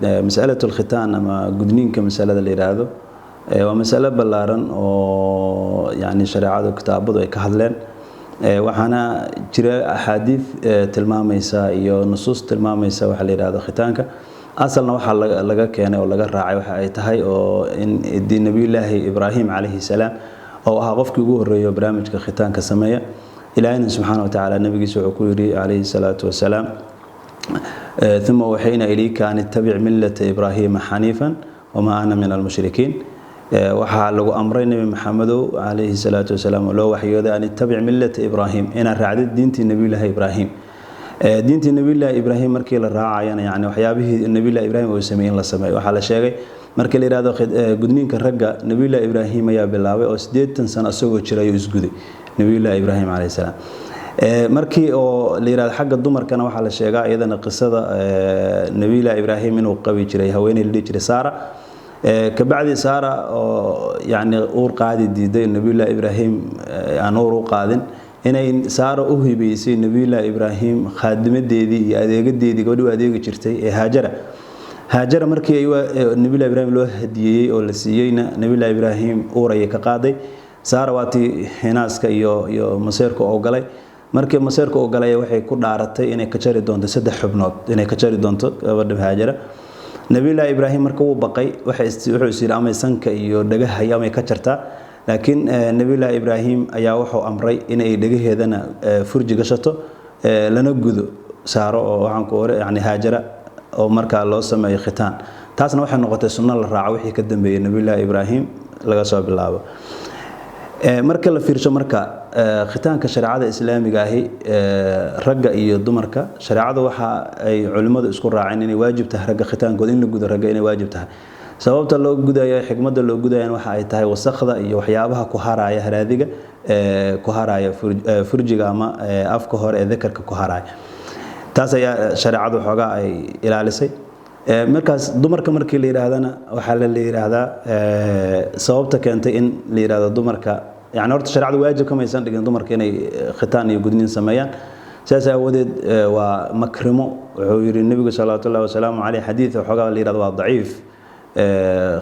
مسألة الختان أما قدنين كمسألة اللي يرادو ومسألة بلارن يعني شريعة كتابه كهذلين وحنا جرى أحاديث تلماميسا iyo نصوص تلماميسا waxa la yiraahdo khitaanka asalna waxa laga keenay oo laga raacay waxa ay tahay oo in diin nabiyullaahi Ibrahim alayhi salaam oo aha qofkii ugu horeeyay barnaamijka khitaanka sameeya ilaahina subhanahu wa ta'ala nabigiisa wuxuu ku yiri alayhi salatu wasalaam thumma wahayna ilayka an tattabi' millata Ibrahim hanifan wama ana min al-mushrikeen waxaa lagu amray nabi maxamed alayhi salatu wasalaam loo waxyooday an tattabi' millata Ibrahim ina raacid diintii nabiyullaahi Ibrahim diintii nabiyullaahi Ibrahim markii la raacayna yani waxyaabihii nabiyullaahi Ibrahim uu sameeyay la sameeyay waxa la sheegay markii la yiraahdo gudniinka ragga nabiyullaahi Ibrahim ayaa bilaabay oo 80 sano asagoo jiray isguday nabiyullaahi Ibrahim alayhi salaam markii oo la yiraahdo xagga dumarkana waxa la sheegaa iyadana qisada nabiyullaahi Ibrahim inuu qabi jiray haweeney la jiray Saara kabacdi Saara oo yani uur qaadi diiday nabiyullaahi Ibrahim aan uur u qaadin inay Saara u hibeysay nabiyullaahi Ibrahim khadimadeedii iyo adeegadeedii gabadhu adeegi jirtay ee Haajara markii ay nabiyullaahi Ibrahim loo hadiyay oo la siiyayna nabiyullaahi Ibrahim uur ay ka qaaday Saara waati hinaaska iyo maseerka oo galay markii maseerka oo galay waxay ku dhaaratay inay ka jari doonto 3 xubnood inay ka jari doonto gabadha Haajara nabiyullaahi Ibrahim markuu uu baqay wuxuu isir amay sanka iyo dhagaha ay ka jartaa laakiin nabiyullaahi Ibrahim ayaa wuxuu amray inay dhagaheedana furji gashato lana gudo Saaro oo waxaan ku hore yani Haajara oo marka loo sameeyo khitaan taasna waxay noqotay sunno la raaco wixii ka dambeeyay nabiyullaahi Ibrahim laga soo bilaabo marka la fiirsho marka khitaanka shariicada islaamiga ahi ragga iyo dumarka shariicadu waxa ay culimadu isku raaceen inay waajib tahay ragga khitaankooda in la gudo ragga inay waajib tahay sababta loo gudayo xigmada loo gudayo waxa ay tahay wasaqda iyo waxyaabaha ku haraya haraadiga ku haraya furjiga ama afka hore ee dhakarka ku haraya taas ayaa shariicadu xoga ay ilaalisay markaas dumarka markii la yiraahdana waxa la yiraahdaa sababta keentay in la yiraahdo dumarka yani horta shariicadu waajib kama aysan dhigin dumarka inay khitaan iyo gudniin sameeyaan saas awoodeed waa makrimo wuxuu yiri nabiga sallallahu alayhi wasallam ali xadiis xoga la yiraahdo waa dhaif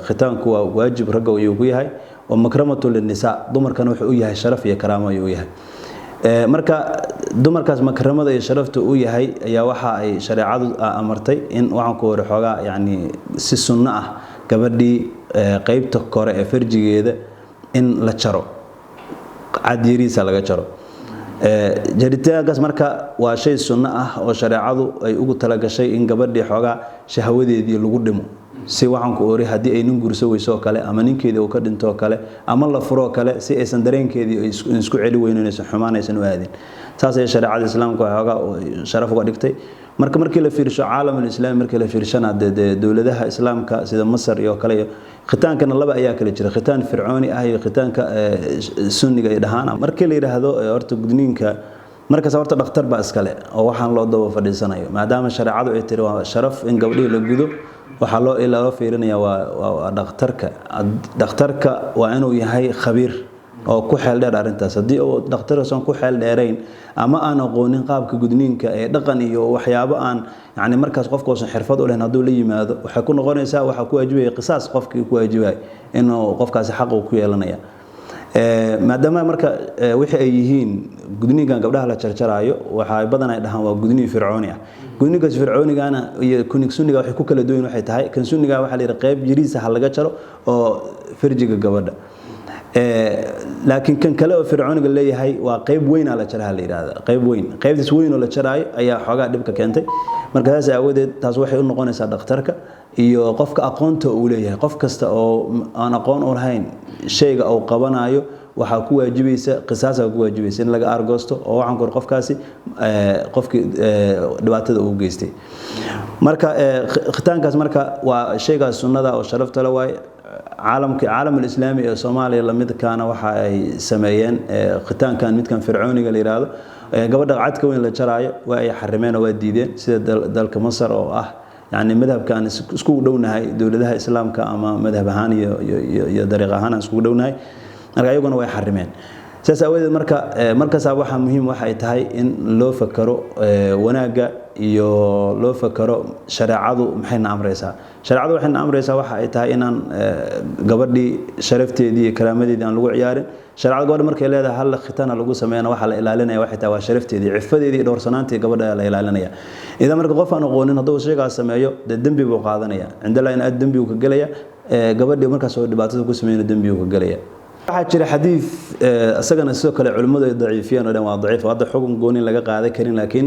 khitaanku waa waajib ragga uu yahay oo makramatu lin nisaa dumarkana wuxuu u yahay sharaf iyo karaamo uu yahay marka dumarkaas makramada iyo sharafta uu yahay ayaa waxa ay shariicadu amartay in waxaan ku hor xogaa yani si sunno ah gabadhii qaybta kore ee farjigeeda in la jaro caadiriisa laga jaro jaritaankaas marka waa shay sunno ah oo shariicadu ay ugu tala gashay in gabadhii xogaa shahawadeedii lagu dhimo si waxaan ku oori hadii ay nin gurso weyso kale ama ninkeeda uu ka dhinto kale ama la furo kale si aysan dareenkeedii isku celi weynaysan xumaanaysan u aadin taas ay shariicada islaamku xogaa sharaf uga dhigtay markii la fiirsho caalamul islaami markii la fiirshana dawladaha islaamka sida Masar iyo kale khitaankana laba ayaa kala jira khitaan fircooni ah iyo khitaanka sunniga ay dhahaan markii la yiraahdo horta gudniinka markaas horta dhakhtar ba iskale oo waxaan loo daba fadhiisanayo maadaama shariicadu ay tiri waa sharaf in gabadhii la gudo waxa loo ilaa fiirinaya waa dhakhtarka waa inuu yahay khabiir oo ku xeel dheer arintaas hadii uu dhakhtarsan ku xeel dheerayn ama aan aqoonin qaabka gudniinka ee dhaqan iyo waxyaabo aan yani markaas qofku oo xirfad u leh haduu la yimaado waxa ku noqonaysa waxa ku waajibay qisaas qofkii ku waajibay inuu qofkaasi xaq uu ku yeelanaya maadaama marka wixii ay yihiin gudniinkan gabdhaha la jarjaraayo waxa ay badan ay dhahaan waa gudniin fircooni ah gudniinka fircoonigana iyo kunig sunniga waxay ku kala duwan waxay tahay kan sunniga waxa la yiraahdaa qayb yiriisa hal laga jaro oo farjiga gabadha laakiin kan kale oo fircooniga leeyahay waa qayb weyn la jaraha la yiraahdaa qaybtaas weyn oo la jaraayo ayaa xogaa dhibka keentay markaas awoodeed taas waxay u noqonaysaa dhakhtarka iyo qofka aqoonta uu leeyahay qof kasta oo aan aqoon u lahayn shayga uu qabanayo waxa ku waajibaysa qisaas ku waajibaysa in laga argoosto oo waxaan kor qofkaasi qofkii dhibaatada uu geystay marka khitaankaas marka waa shayga sunnada oo sharafta la waay caalamul islaami ee Soomaaliya lamid kaana waxa ay sameeyeen khitaankan midkan fircooniga la yiraahdo gabadha cadka weyn la jaraayo waa ay xarimeen oo waa diideen sida dalka Masar oo ah يعني مذهب كان اسكو دونها دولتها اسلام كاما مذهب ahaan iyo dariiq ahaan isku downahay marka ayaguna way xarimeen saas awgeed marka waxa muhiim waxa ay tahay in loo fakaro wanaaga iyo loo fakaro shareecadu maxayna amraysaa shareecadu waxayna amraysaa waxa ay tahay inaan gabadhii sharafteedii iyo karaamadeedii aan lagu ciyaarin shareecadu gabadha markay leedahay hal khitana lagu sameeyana waxa la ilaalinaya waxay tahay waa sharafteedii cifadeedii dhowrsanaantii gabadha la ilaalinaya idan marka qof aan aqoonin hadduu shaygaas sameeyo dambi buu qaadanaya cinda in aad dambi uu ka galaya gabadhii markaas oo dhibaatada ku sameeyna dambi uu ka galaya waxaa jira xadiis asagana sidoo kale culimadu ay daciifiyeen oo dhan waa daciif hadda xukun goonin laga qaadan karin laakiin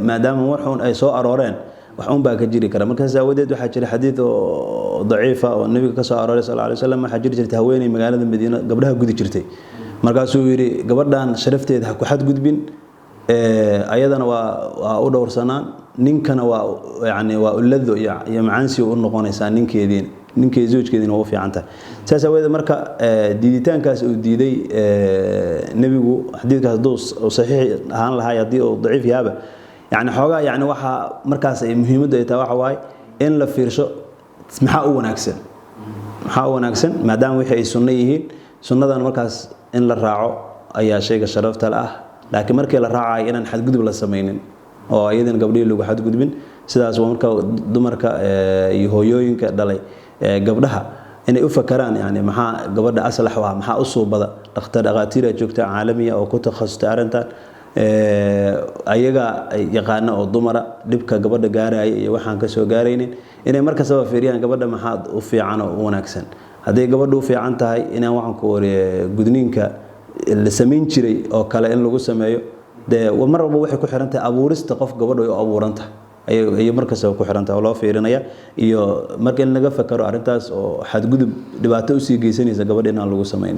maadaama waxun ay soo arooreen wax un baa ka jiri kara markaas aawadeed waxaa jira xadiis oo daciifa oo nabiga ka soo arooray sallallahu alayhi wasallam waxaa jiri jirtay haweeney magaalada Madiina gabdhaha gudi jirtay markaasuu yiri gabadhan sharafteeda ha ku xad gudbin ayadana waa u dhowrsanaan ninkana waa yani waa ulado iyo macaansi u noqonaysaa ninkii zawjkeedina waa fiican tahay saas awgeed marka diiditaankaas uu diiday nabigu xadiidkaas duu saxiix ahaan lahaa hadii uu daciif yaaba yani xogaa yani waxa markaas ay muhiimadu ay tahay waxa waay in la fiirsho maxaa u wanaagsan maadaama wixii ay sunno yihiin sunnadan markaas in la raaco ayaa shayga sharafta ah laakiin markii la raacayo inaan xadgudub la sameeynin oo ayadan gabdhii lagu xadgudbin sidaas waa marka dumarka iyo hooyooyinka dhalay gabdhaha inay u fakaraan yani maxaa gabadha aslax waa maxaa u suubada dhaqaatiir joogta caalamiya oo ku takhasustay arintan ayaga yaqaan oo dumara dibka gabadha gaaray iyo waxaan ka soo gaaraynin inay marka sabab fiiriyaan gabadha maxaa u fiican oo wanaagsan haday gabadhu u fiican tahay inaan waxaan ku wariye gudniinka la sameyn jiray oo kale in lagu sameeyo de mar walba waxay ku xiran tahay abuurista qof gabadhu ay abuuranta ay markaas ku xiran tahay loo fiirinaya iyo marka in laga fakaro arintaas oo xad gudub dhibaato u sii geysanaysa gabadha inaan lagu sameeynin